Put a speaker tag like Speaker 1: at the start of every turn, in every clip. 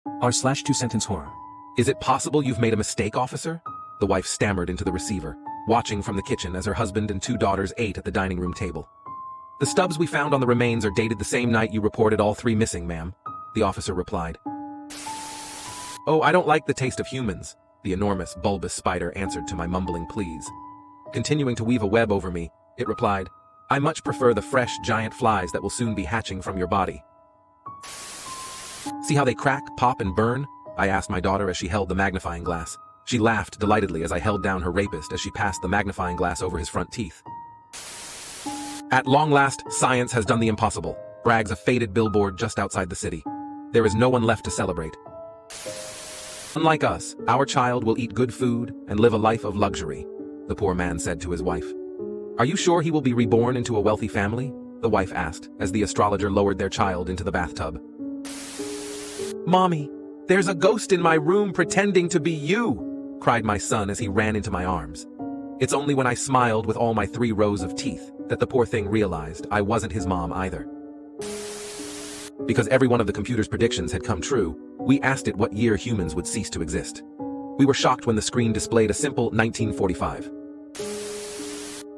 Speaker 1: r/2SentenceHorror.
Speaker 2: Is it possible you've made a mistake, officer? The wife stammered into the receiver, watching from the kitchen as her husband and two daughters ate at the dining room table. The stubs we found on the remains are dated the same night you reported all three missing, ma'am, the officer replied. Oh, I don't like the taste of humans, the enormous, bulbous spider answered to my mumbling pleas. Continuing to weave a web over me, it replied, I much prefer the fresh, giant flies that will soon be hatching from your body. See how they crack, pop, and burn? I asked my daughter as she held the magnifying glass. She laughed delightedly as I held down her rapist as she passed the magnifying glass over his front teeth. At long last, science has done the impossible, brags a faded billboard just outside the city. There is no one left to celebrate. Unlike us, our child will eat good food and live a life of luxury, the poor man said to his wife. Are you sure he will be reborn into a wealthy family? The wife asked as the astrologer lowered their child into the bathtub. Mommy, there's a ghost in my room pretending to be you, cried my son as he ran into my arms. It's only when I smiled with all my 3 rows of teeth that the poor thing realized I wasn't his mom either. Because every one of the computer's predictions had come true, we asked it what year humans would cease to exist. We were shocked when the screen displayed a simple 1945.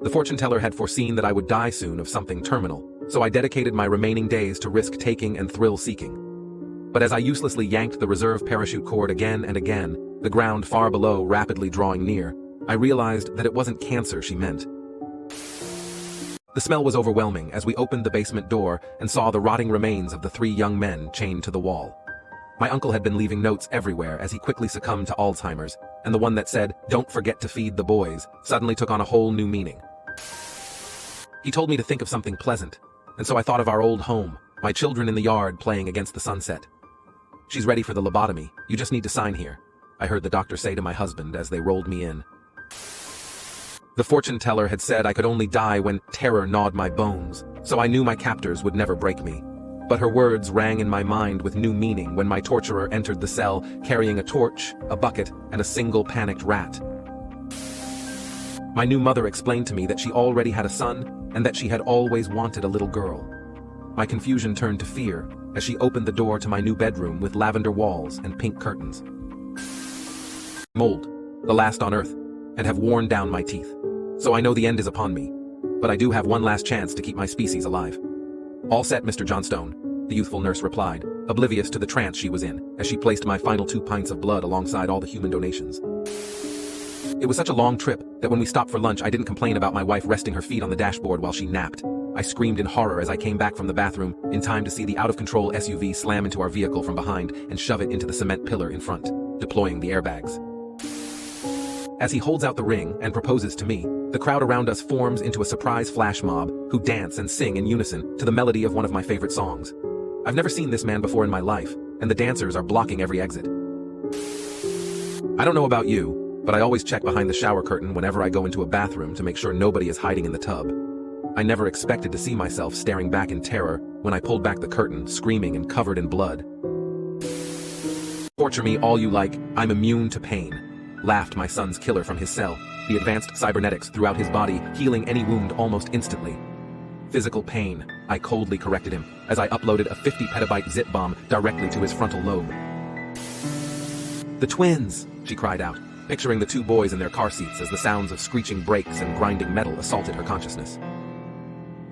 Speaker 2: The fortune teller had foreseen that I would die soon of something terminal, so I dedicated my remaining days to risk-taking and thrill-seeking. But as I uselessly yanked the reserve parachute cord again and again, the ground far below rapidly drawing near, I realized that it wasn't cancer she meant. The smell was overwhelming as we opened the basement door and saw the rotting remains of the 3 young men chained to the wall. My uncle had been leaving notes everywhere as he quickly succumbed to Alzheimer's, and the one that said, "Don't forget to feed the boys," suddenly took on a whole new meaning. He told me to think of something pleasant, and so I thought of our old home, my children in the yard playing against the sunset. She's ready for the lobotomy, you just need to sign here, I heard the doctor say to my husband as they rolled me in. The fortune teller had said I could only die when terror gnawed my bones, so I knew my captors would never break me. But her words rang in my mind with new meaning when my torturer entered the cell carrying a torch, a bucket, and a single panicked rat. My new mother explained to me that she already had a son and that she had always wanted a little girl. My confusion turned to fear as she opened the door to my new bedroom with lavender walls and pink curtains. Mold, the last on Earth, and have worn down my teeth. So I know the end is upon me, but I do have one last chance to keep my species alive. All set, Mr. Johnstone, the youthful nurse replied, oblivious to the trance she was in, as she placed my final 2 pints of blood alongside all the human donations. It was such a long trip that when we stopped for lunch I didn't complain about my wife resting her feet on the dashboard while she napped. I screamed in horror as I came back from the bathroom, in time to see the out-of-control SUV slam into our vehicle from behind and shove it into the cement pillar in front, deploying the airbags. As he holds out the ring and proposes to me, the crowd around us forms into a surprise flash mob who dance and sing in unison to the melody of one of my favorite songs. I've never seen this man before in my life, and the dancers are blocking every exit. I don't know about you, but I always check behind the shower curtain whenever I go into a bathroom to make sure nobody is hiding in the tub. I never expected to see myself staring back in terror when I pulled back the curtain, screaming and covered in blood. Torture me all you like, I'm immune to pain, laughed my son's killer from his cell, the advanced cybernetics throughout his body healing any wound almost instantly. Physical pain, I coldly corrected him as I uploaded a 50-petabyte zip bomb directly to his frontal lobe. The twins, she cried out, picturing the 2 boys in their car seats as the sounds of screeching brakes and grinding metal assaulted her consciousness.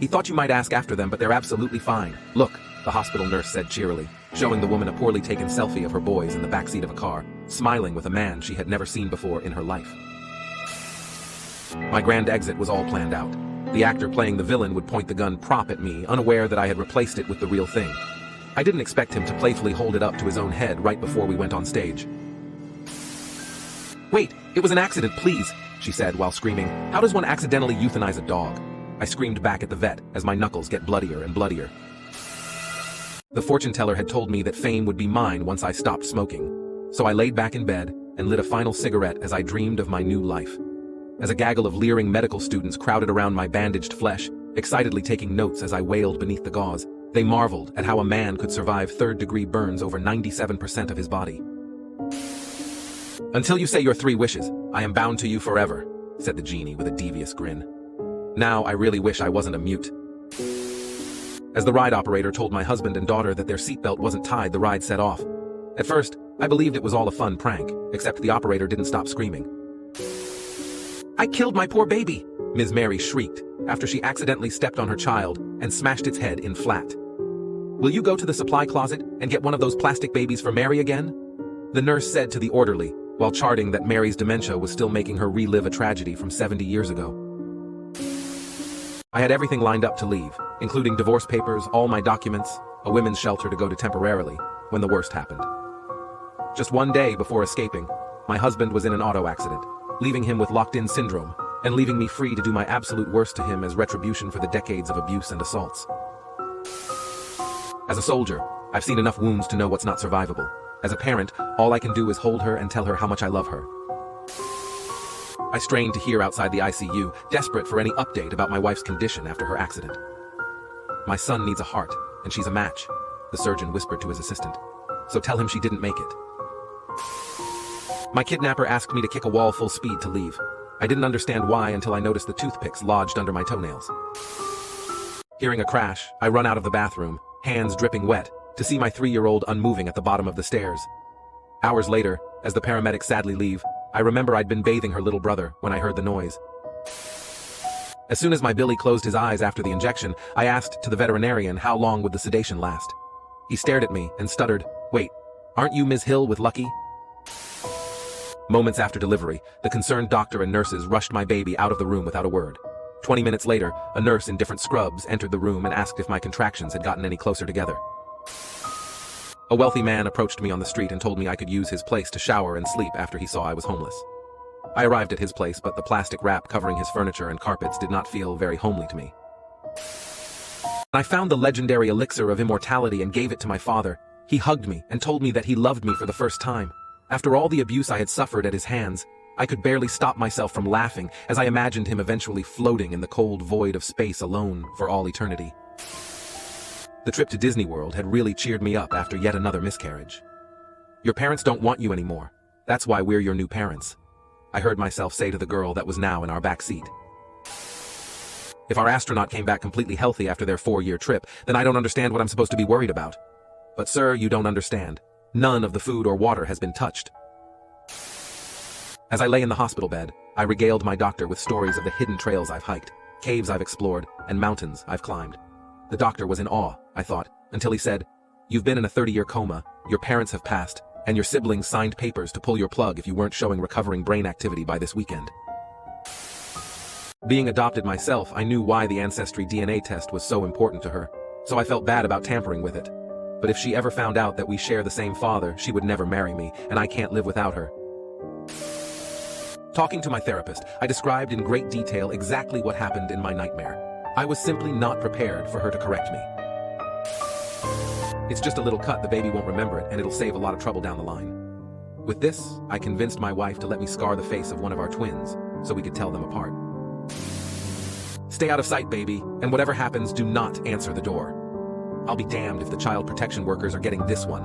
Speaker 2: He thought you might ask after them, but they're absolutely fine. Look, the hospital nurse said cheerily, showing the woman a poorly taken selfie of her boys in the backseat of a car, smiling with a man she had never seen before in her life. My grand exit was all planned out. The actor playing the villain would point the gun prop at me, unaware that I had replaced it with the real thing. I didn't expect him to playfully hold it up to his own head right before we went on stage. Wait, it was an accident, please, she said while screaming, how does one accidentally euthanize a dog? I screamed back at the vet as my knuckles get bloodier and bloodier. The fortune teller had told me that fame would be mine once I stopped smoking, so I laid back in bed and lit a final cigarette as I dreamed of my new life. As a gaggle of leering medical students crowded around my bandaged flesh, excitedly taking notes as I wailed beneath the gauze, they marveled at how a man could survive 3rd-degree burns over 97% of his body. Until you say your 3 wishes, I am bound to you forever, said the genie with a devious grin. Now I really wish I wasn't a mute. As the ride operator told my husband and daughter that their seatbelt wasn't tied, the ride set off. At first, I believed it was all a fun prank, except the operator didn't stop screaming. "I killed my poor baby!" Ms. Mary shrieked after she accidentally stepped on her child and smashed its head in flat. "Will you go to the supply closet and get one of those plastic babies for Mary again?" The nurse said to the orderly, while charting that Mary's dementia was still making her relive a tragedy from 70 years ago. I had everything lined up to leave, including divorce papers, all my documents, a women's shelter to go to temporarily, when the worst happened. Just one day before escaping, my husband was in an auto accident, leaving him with locked-in syndrome, and leaving me free to do my absolute worst to him as retribution for the decades of abuse and assaults. As a soldier, I've seen enough wounds to know what's not survivable. As a parent, all I can do is hold her and tell her how much I love her. I strained to hear outside the ICU, desperate for any update about my wife's condition after her accident. "My son needs a heart, and she's a match," the surgeon whispered to his assistant. "So tell him she didn't make it." My kidnapper asked me to kick a wall full speed to leave. I didn't understand why until I noticed the toothpicks lodged under my toenails. Hearing a crash, I run out of the bathroom, hands dripping wet, to see my 3-year-old unmoving at the bottom of the stairs. Hours later, as the paramedics sadly leave, I remember I'd been bathing her little brother when I heard the noise. As soon as my Billy closed his eyes after the injection, I asked to the veterinarian how long would the sedation last. He stared at me and stuttered, "Wait, aren't you Ms. Hill with Lucky?" Moments after delivery, the concerned doctor and nurses rushed my baby out of the room without a word. 20 minutes later, a nurse in different scrubs entered the room and asked if my contractions had gotten any closer together. A wealthy man approached me on the street and told me I could use his place to shower and sleep after he saw I was homeless. I arrived at his place, but the plastic wrap covering his furniture and carpets did not feel very homely to me. I found the legendary elixir of immortality and gave it to my father. He hugged me and told me that he loved me for the first time. After all the abuse I had suffered at his hands, I could barely stop myself from laughing as I imagined him eventually floating in the cold void of space alone for all eternity. The trip to Disney World had really cheered me up after yet another miscarriage. "Your parents don't want you anymore. That's why we're your new parents," I heard myself say to the girl that was now in our back seat. If our astronaut came back completely healthy after their 4-year trip, then I don't understand what I'm supposed to be worried about. But sir, you don't understand. None of the food or water has been touched. As I lay in the hospital bed, I regaled my doctor with stories of the hidden trails I've hiked, caves I've explored, and mountains I've climbed. The doctor was in awe, I thought, until he said, "You've been in a 30-year coma, your parents have passed, and your siblings signed papers to pull your plug if you weren't showing recovering brain activity by this weekend." Being adopted myself, I knew why the ancestry DNA test was so important to her, so I felt bad about tampering with it. But if she ever found out that we share the same father, she would never marry me, and I can't live without her. Talking to my therapist, I described in great detail exactly what happened in my nightmare. I was simply not prepared for her to correct me. "It's just a little cut, the baby won't remember it, and it'll save a lot of trouble down the line." With this, I convinced my wife to let me scar the face of one of our twins, so we could tell them apart. "Stay out of sight, baby, and whatever happens, do not answer the door. I'll be damned if the child protection workers are getting this one,"